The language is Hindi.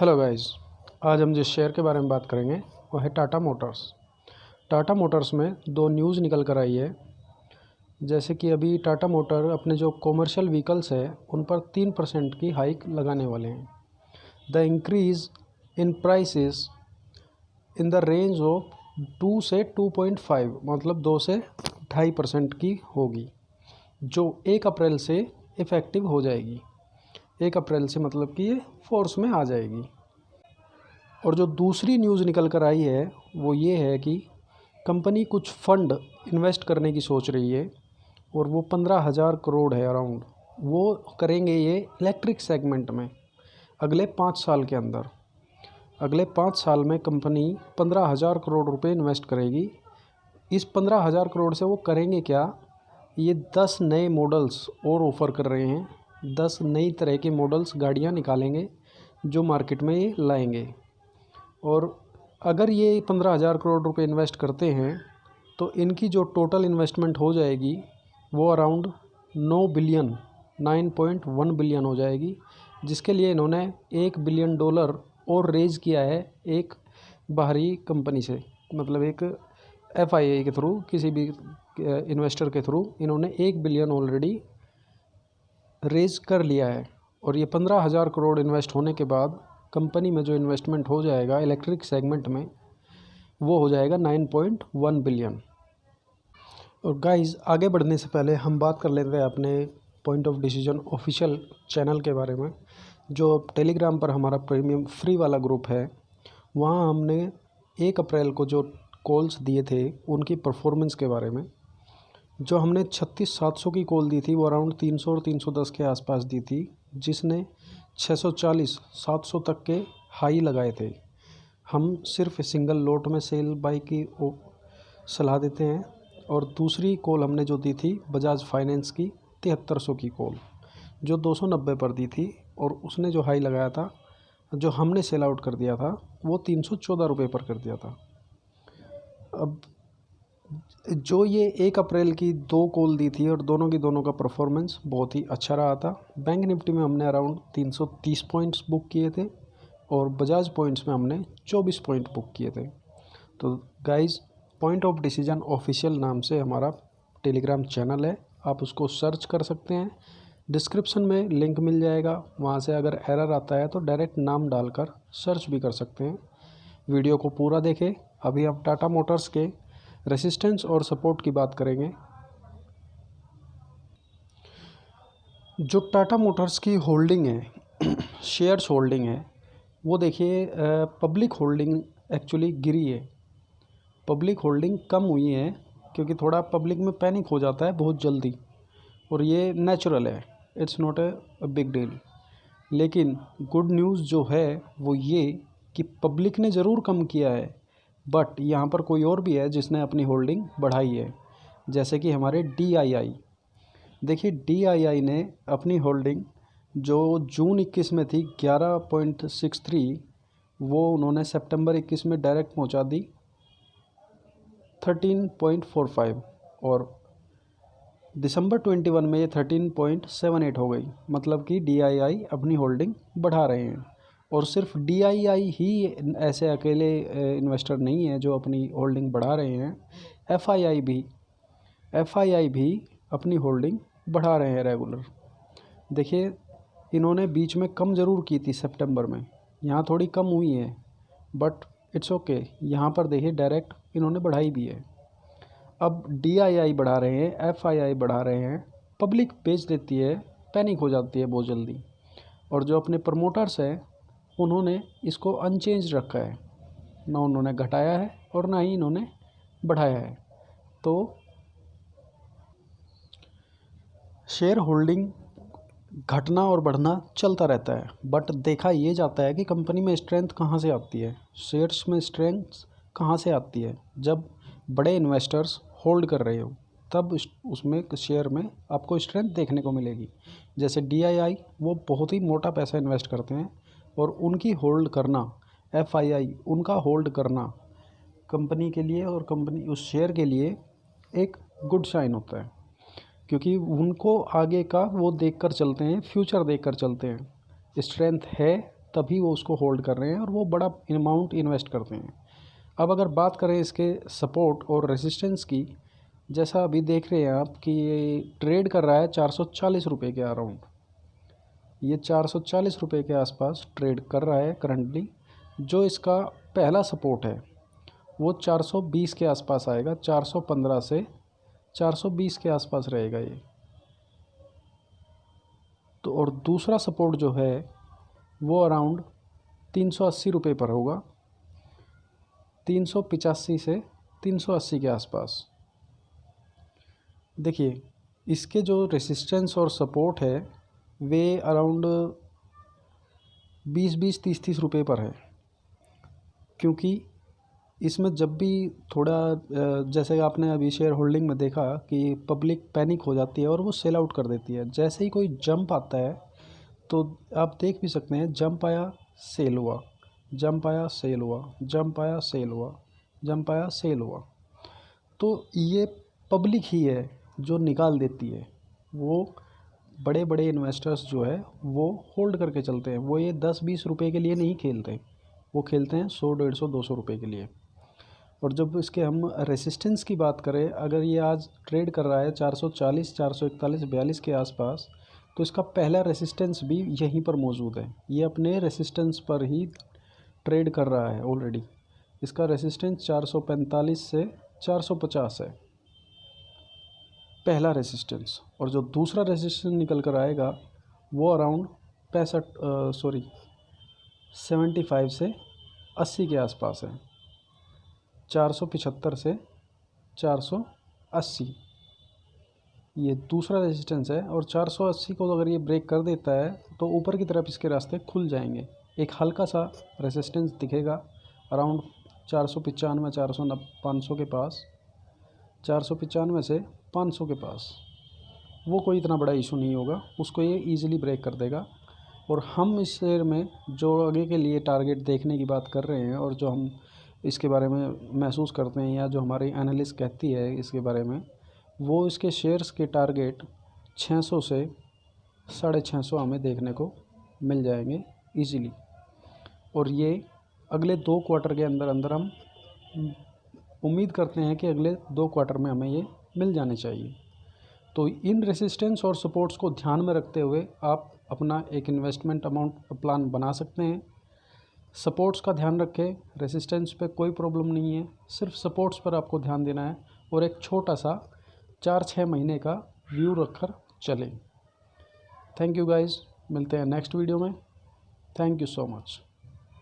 हेलो गाइस, आज हम जिस शेयर के बारे में बात करेंगे वो है टाटा मोटर्स। टाटा मोटर्स में दो न्यूज़ निकल कर आई है। जैसे कि अभी टाटा मोटर अपने जो कॉमर्शियल व्हीकल्स है उन पर 3% की हाइक लगाने वाले हैं। The increase in prices in the range of 2 से 2.5 मतलब 2 से 2.5% की होगी, जो 1 अप्रैल से इफ़ेक्टिव हो जाएगी। 1 अप्रैल से मतलब कि ये फोर्स में आ जाएगी। और जो दूसरी न्यूज़ निकल कर आई है वो ये है कि कंपनी कुछ फ़ंड इन्वेस्ट करने की सोच रही है और वो 15,000 करोड़ है अराउंड। वो करेंगे ये इलेक्ट्रिक सेगमेंट में अगले 5 साल के अंदर। अगले 5 साल में कंपनी 15,000 करोड़ रुपए इन्वेस्ट करेगी। इस 15,000 करोड़ से वो करेंगे क्या? ये 10 नए मॉडल्स और ऑफ़र कर रहे हैं। 10 नई तरह के मॉडल्स गाड़ियाँ निकालेंगे जो मार्केट में ये लाएंगे। और अगर ये 15,000 करोड़ रुपए इन्वेस्ट करते हैं तो इनकी जो टोटल इन्वेस्टमेंट हो जाएगी वो अराउंड 9.1 बिलियन हो जाएगी, जिसके लिए इन्होंने $1 बिलियन और रेज़ किया है एक बाहरी कंपनी से, मतलब एक FII के थ्रू, किसी भी इन्वेस्टर के थ्रू इन्होंने 1 बिलियन ऑलरेडी रेज़ कर लिया है। और ये 15,000 करोड़ इन्वेस्ट होने के बाद कंपनी में जो इन्वेस्टमेंट हो जाएगा इलेक्ट्रिक सेगमेंट में वो हो जाएगा 9.1 बिलियन। और गाइस, आगे बढ़ने से पहले हम बात कर लेते हैं अपने point of decision official channel के बारे में, जो टेलीग्राम पर हमारा प्रीमियम फ्री वाला ग्रुप है। वहाँ हमने 1 अप्रैल को जो कॉल्स दिए थे उनकी परफॉर्मेंस के बारे में। जो हमने 36,700 की कॉल दी थी वो अराउंड 300 और 310 के आसपास दी थी, जिसने 640-700 तक के हाई लगाए थे। हम सिर्फ सिंगल लोट में सेल बाई की सलाह देते हैं। और दूसरी कॉल हमने जो दी थी बजाज फाइनेंस की 7300 की कॉल, जो 290 पर दी थी, और उसने जो हाई लगाया था, जो हमने सेल आउट कर दिया था, वो 314 रुपये पर कर दिया था। अब जो ये 1 अप्रैल की 2 कॉल दी थी और दोनों की दोनों का परफॉर्मेंस बहुत ही अच्छा रहा था। बैंक निफ्टी में हमने अराउंड 330 पॉइंट्स बुक किए थे और बजाज पॉइंट्स में हमने 24 पॉइंट बुक किए थे। तो guys, point of decision official नाम से हमारा टेलीग्राम चैनल है, आप उसको सर्च कर सकते हैं। डिस्क्रिप्शन में लिंक मिल जाएगा, वहाँ से अगर एरर आता है तो डायरेक्ट नाम डालकर सर्च भी कर सकते हैं। वीडियो को पूरा देखें। अभी हम टाटा मोटर्स के रेसिस्टेंस और सपोर्ट की बात करेंगे। जो टाटा मोटर्स की होल्डिंग है, शेयर्स होल्डिंग है, वो देखिए, पब्लिक होल्डिंग एक्चुअली गिरी है। पब्लिक होल्डिंग कम हुई है क्योंकि थोड़ा पब्लिक में पैनिक हो जाता है बहुत जल्दी, और ये नेचुरल है, it's not a big deal. लेकिन गुड न्यूज़ जो है वो ये कि पब्लिक ने ज़रूर कम किया है, बट यहाँ पर कोई और भी है जिसने अपनी होल्डिंग बढ़ाई है, जैसे कि हमारे DII। देखिए, DII ने अपनी होल्डिंग जो जून 21 में थी 11.63, वो उन्होंने सितंबर 21 में डायरेक्ट पहुँचा दी 13.45, और दिसंबर 21 में ये 13.78 हो गई। मतलब कि DII अपनी होल्डिंग बढ़ा रहे हैं। और सिर्फ DII ही ऐसे अकेले इन्वेस्टर नहीं है जो अपनी होल्डिंग बढ़ा रहे हैं, FII भी अपनी होल्डिंग बढ़ा रहे हैं रेगुलर। देखिए, इन्होंने बीच में कम ज़रूर की थी सितंबर में, यहाँ थोड़ी कम हुई है, बट इट्स ओके। यहाँ पर देखिए डायरेक्ट इन्होंने बढ़ाई भी है। अब DII बढ़ा रहे हैं, FII बढ़ा रहे हैं, पब्लिक बेच देती है, पैनिक हो जाती है बहुत जल्दी। और जो अपने प्रमोटर्स हैं उन्होंने इसको अनचेंज रखा है, ना उन्होंने घटाया है और ना ही इन्होंने बढ़ाया है। तो शेयर होल्डिंग घटना और बढ़ना चलता रहता है, बट देखा ये जाता है कि कंपनी में स्ट्रेंथ कहाँ से आती है, शेयर्स में स्ट्रेंथ कहाँ से आती है। जब बड़े इन्वेस्टर्स होल्ड कर रहे हो तब उसमें शेयर में आपको स्ट्रेंथ देखने को मिलेगी। जैसे DII, वो बहुत ही मोटा पैसा इन्वेस्ट करते हैं और उनकी होल्ड करना, FII उनका होल्ड करना कंपनी के लिए और कंपनी उस शेयर के लिए एक गुड साइन होता है, क्योंकि उनको आगे का वो देखकर चलते हैं, फ्यूचर देखकर चलते हैं। स्ट्रेंथ है तभी वो उसको होल्ड कर रहे हैं और वो बड़ा अमाउंट इन्वेस्ट करते हैं। अब अगर बात करें इसके सपोर्ट और रेजिस्टेंस की, जैसा अभी देख रहे हैं आप कि ये ट्रेड कर रहा है 440 रुपये के अराउंड। ये 440 रुपये के आसपास ट्रेड कर रहा है करंटली। जो इसका पहला सपोर्ट है वो 420 के आसपास आएगा, 415 से 420 के आसपास रहेगा ये। तो और दूसरा सपोर्ट जो है वो अराउंड 380 रुपये पर होगा, 385 से 380 के आसपास। देखिए इसके जो रेसिस्टेंस और सपोर्ट है वे अराउंड 20-20, 30-30 रुपये पर है, क्योंकि इसमें जब भी थोड़ा जैसे आपने अभी शेयर होल्डिंग में देखा कि पब्लिक पैनिक हो जाती है और वो सेल आउट कर देती है। जैसे ही कोई जंप आता है तो आप देख भी सकते हैं, जंप आया सेल हुआ, जंप आया सेल हुआ, जंप आया सेल हुआ, जंप आया सेल हुआ। तो ये पब्लिक ही है जो निकाल देती है। वो बड़े बड़े इन्वेस्टर्स जो है वो होल्ड करके चलते हैं। वो ये 10-20 रुपये के लिए नहीं खेलते, वो खेलते हैं 100, 150, 200 रुपये के लिए। और जब इसके हम रेसिस्टेंस की बात करें, अगर ये आज ट्रेड कर रहा है 440, 441, 42 के आसपास, तो इसका पहला रेसिस्टेंस भी यहीं पर मौजूद है। ये अपने रेसिस्टेंस पर ही ट्रेड कर रहा है ऑलरेडी। इसका रेसिस्टेंस 445 से 450 है पहला रेसिस्टेंस। और जो दूसरा रेसिस्टेंस निकल कर आएगा वो अराउंड 75 से 80 के आसपास है, 475 से 480 ये दूसरा रेजिस्टेंस है। और 480 को अगर ये ब्रेक कर देता है तो ऊपर की तरफ इसके रास्ते खुल जाएंगे। एक हल्का सा रेजिस्टेंस दिखेगा अराउंड 495, 490, 500 के पास, 495 से 500 के पास। वो कोई इतना बड़ा इशू नहीं होगा, उसको ये ईज़िली ब्रेक कर देगा। और हम इस शेयर में जो आगे के लिए टारगेट देखने की बात कर रहे हैं और जो हम इसके बारे में महसूस करते हैं या जो हमारी एनालिस्ट कहती है इसके बारे में, वो इसके शेयर्स के टारगेट 600 से 650 हमें देखने को मिल जाएंगे इजीली। और ये अगले 2 क्वार्टर के अंदर अंदर हम उम्मीद करते हैं कि अगले 2 क्वार्टर में हमें ये मिल जाने चाहिए। तो इन रेसिस्टेंस और सपोर्ट्स को ध्यान में रखते हुए आप अपना एक इन्वेस्टमेंट अमाउंट प्लान बना सकते हैं। सपोर्ट्स का ध्यान रखें, रेसिस्टेंस पे कोई प्रॉब्लम नहीं है, सिर्फ सपोर्ट्स पर आपको ध्यान देना है और एक छोटा सा 4-6 महीने का व्यू रखकर चलें। थैंक यू गाइस, मिलते हैं नेक्स्ट वीडियो में। Thank you so much.